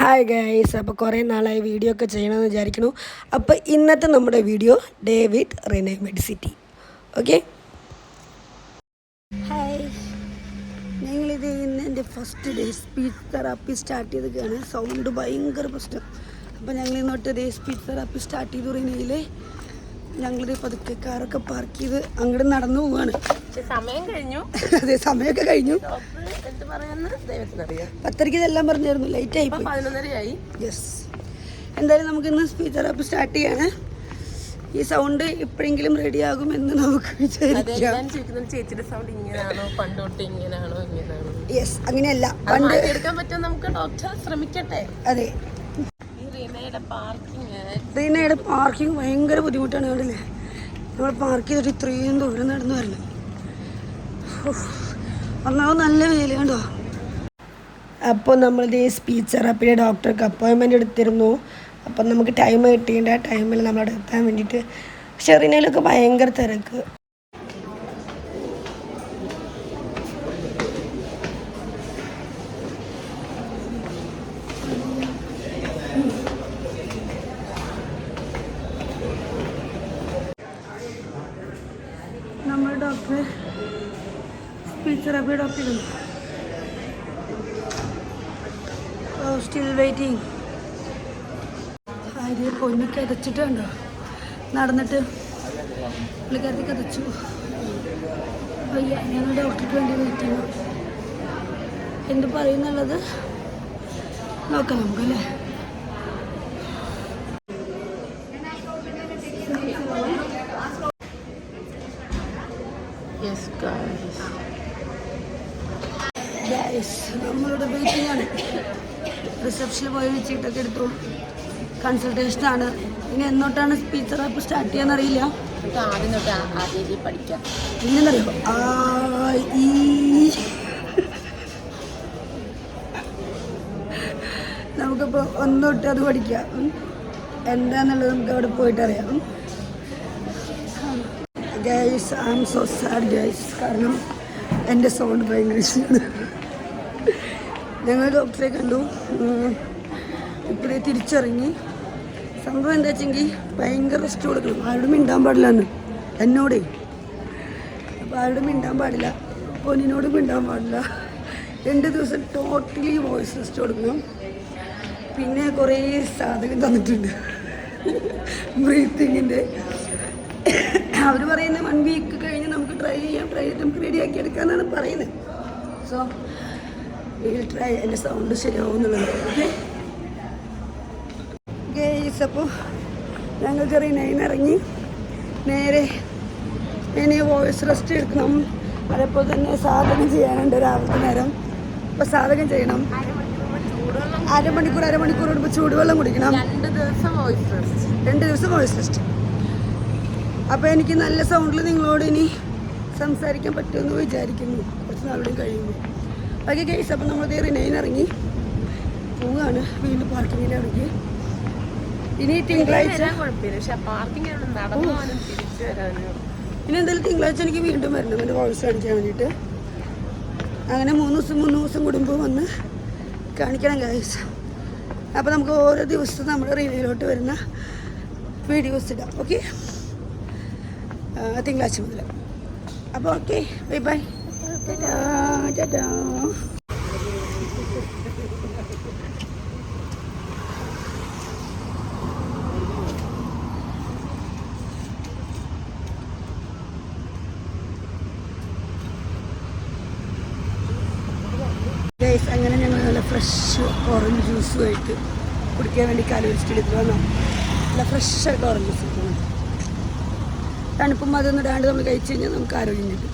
Hi guys, അപ്പോൾ കുറേ നാളായി വീഡിയോ ഒക്കെ ചെയ്യണമെന്ന് വിചാരിക്കുന്നു. അപ്പോൾ ഇന്നത്തെ നമ്മുടെ video day with Renai Medicity. Okay, hi. ഞങ്ങളിത് ഇന്ന് എൻ്റെ first day speech therapy start ചെയ്തൊക്കെയാണ്. സൗണ്ട് ഭയങ്കര പ്രശ്നം. അപ്പോൾ ഞങ്ങൾ ഇന്നോട്ട് ഡേ സ്പീച്ച് തെറാപ്പി സ്റ്റാർട്ട് ചെയ്തു. റിനയിലെ ഞങ്ങളിത് പതുക്കെ കാറൊക്കെ പാർക്ക് ചെയ്ത് അങ്ങോട്ട് നടന്നു പോവാണ്. സമയം കഴിഞ്ഞു. അതെ, സമയമൊക്കെ കഴിഞ്ഞു. 10:30 ഇതെല്ലാം പറഞ്ഞായിരുന്നു, ലേറ്റ് ആയി 11:30. യെസ്, എന്തായാലും നമുക്ക് ഇന്ന് സ്പീച്ച് തെറാപ്പി സ്റ്റാർട്ട് ചെയ്യാണ്. ഈ സൗണ്ട് എപ്പോഴെങ്കിലും റെഡി ആകും എന്ന് നമുക്ക് വിചാരിക്കാം. ചേച്ചിയുടെ സൗണ്ട് ഇങ്ങനെയാണോ, പണ്ടോട്ട് ഇങ്ങനെയാണോ? യെസ്, അങ്ങനെയല്ല. പണ്ട് എടുക്കാൻ പറ്റും, നമുക്ക് ഡോക്ടർ ശ്രമിക്കട്ടെ. അതെ, റീനയുടെ പാർക്കിംഗ് ഭയങ്കര ബുദ്ധിമുട്ടാണ്. കണ്ടില്ലേ, നമ്മൾ പാർക്ക് ചെയ്തിട്ട് ഇത്രയും ദൂരം നടന്നു വരണം. ഒന്നാമത് നല്ല വെയിൽ കണ്ടോ. അപ്പോൾ നമ്മളിത് സ്പീച്ച് തെറാപ്പിയുടെ ഡോക്ടർക്ക് അപ്പോയിൻമെൻ്റ് എടുത്തിരുന്നു. അപ്പം നമുക്ക് ടൈം കിട്ടിയിട്ട് ആ ടൈമിൽ നമ്മളവിടെ എത്താൻ വേണ്ടിയിട്ട്. ഷെറിനയിലൊക്കെ ഭയങ്കര തിരക്ക്. നമ്മൾ doctor speech therapy doctor still waiting. Arya പൊന്ന് കിതച്ചിട്ടുണ്ടോ നടന്നിട്ട്, പുള്ളിക്കാരത്തി കിതച്ചു. അയ്യ, ഞങ്ങൾ ഡോക്ടർക്ക് വേണ്ടി വെയിറ്റ് ചെയ്യണം. എന്ത് പറയുന്നുള്ളത് നോക്കാം നമുക്കല്ലേ. നമ്മളുടെ വെയിറ്റിംഗ് ആണ്. റിസപ്ഷനിൽ പോയി വെച്ചിട്ടൊക്കെ എടുത്തു. കൺസൾട്ടേഷനാണ്. ഇനി എന്നോട്ടാണ് സ്പീച്ച് തെറാപ്പി സ്റ്റാർട്ട് ചെയ്യാന്നറിയില്ല. ഇല്ലെന്നറിയോ, നമുക്കിപ്പോൾ ഒന്നൊട്ട് അത് പഠിക്കാം. എന്താന്നുള്ളത് നമുക്ക് അവിടെ പോയിട്ട് അറിയാം. Guys, I am so sad guys. കാരണം എൻ്റെ സൗണ്ട് ഭയങ്കര ഇഷ്ടമാണ്. ഞങ്ങൾ ഡോക്ടറെ കണ്ടു, ഇപ്പോഴേ തിരിച്ചിറങ്ങി. സംഭവം എന്താ വെച്ചെങ്കിൽ ഭയങ്കര റെസ്റ്റ് കൊടുക്കണം. ആരോടും മിണ്ടാൻ പാടില്ല എന്ന് എന്നോടേ. അപ്പോൾ ആരോടും മിണ്ടാൻ പാടില്ല, പൊന്നിനോടും മിണ്ടാൻ പാടില്ല. 2 ദിവസം ടോട്ടലി വോയിസ് റെസ്റ്റ് കൊടുക്കണം. പിന്നെ കുറേ സാധകം തന്നിട്ടുണ്ട് ബ്രീത്തിങ്ങിൻ്റെ. അവർ പറയുന്നത് 1 വീക്ക് കഴിഞ്ഞ് നമുക്ക് ട്രൈ ചെയ്ത് നമുക്ക് റെഡിയാക്കി എടുക്കാമെന്നാണ് പറയുന്നത്. So will try. എൻ്റെ സൗണ്ട് ശരിയാവുന്നുള്ളത്. ഓക്കെ ഗേസ്, അപ്പോൾ ഞങ്ങൾ റിനയിൽ ഇറങ്ങി നേരെ ഇനി വോയിസ് റെസ്റ്റ് എടുക്കണം. അതേപോലെ തന്നെ സാധകം ചെയ്യാനുണ്ട് രാവിലത്തെ നേരം. അപ്പോൾ സാധകം ചെയ്യണം. അരമണിക്കൂർ കൂടുമ്പോൾ ചൂടുവെള്ളം കുടിക്കണം. 2 ദിവസം വോയിസ് റെസ്റ്റ്. അപ്പോൾ എനിക്ക് നല്ല സൗണ്ടിൽ നിങ്ങളോട് ഇനി സംസാരിക്കാൻ പറ്റുമെന്ന് വിചാരിക്കുന്നു, കുറച്ച് നാളുകൂടി കഴിയുമ്പോൾ. ഓക്കെ ഗൈസ്, അപ്പോൾ നമ്മൾ റിനയിൽ ഇറങ്ങി പോവുകയാണ് വീണ്ടും പാർക്കിങ്ങിൻ്റെ അവിടേക്ക്. ഇനി തിങ്കളാഴ്ച ഇനി എന്തായാലും തിങ്കളാഴ്ച എനിക്ക് വീണ്ടും വരണം എൻ്റെ വോയിസ് കാണിക്കാൻ വേണ്ടിയിട്ട്. അങ്ങനെ 3 ദിവസം കൂടുമ്പോൾ വന്ന് കാണിക്കണം ഗൈസ്. അപ്പോൾ നമുക്ക് ഓരോ ദിവസവും നമ്മുടെ റിനയിലോട്ട് വരുന്ന വീഡിയോസ് ഇടാം. ഓക്കെ, തിങ്കളാഴ്ച മുതൽ. അപ്പോൾ okay, bye bye, Tata. Guys, അങ്ങനെ ഞങ്ങൾ നല്ല ഫ്രഷ് ഓറഞ്ച് ജ്യൂസുമായിട്ട് കുടിക്കാൻ വേണ്ടി കാലുവെച്ചിട്ട് എടുത്തു വന്നോ. നല്ല ഫ്രഷായിട്ട് ഓറഞ്ച് ജ്യൂസ് കിട്ടുന്നു. തണുപ്പും അതൊന്നും ഇടാണ്ട് നമ്മൾ കഴിച്ച് കഴിഞ്ഞാൽ നമുക്ക് ആരോഗ്യം കിട്ടും.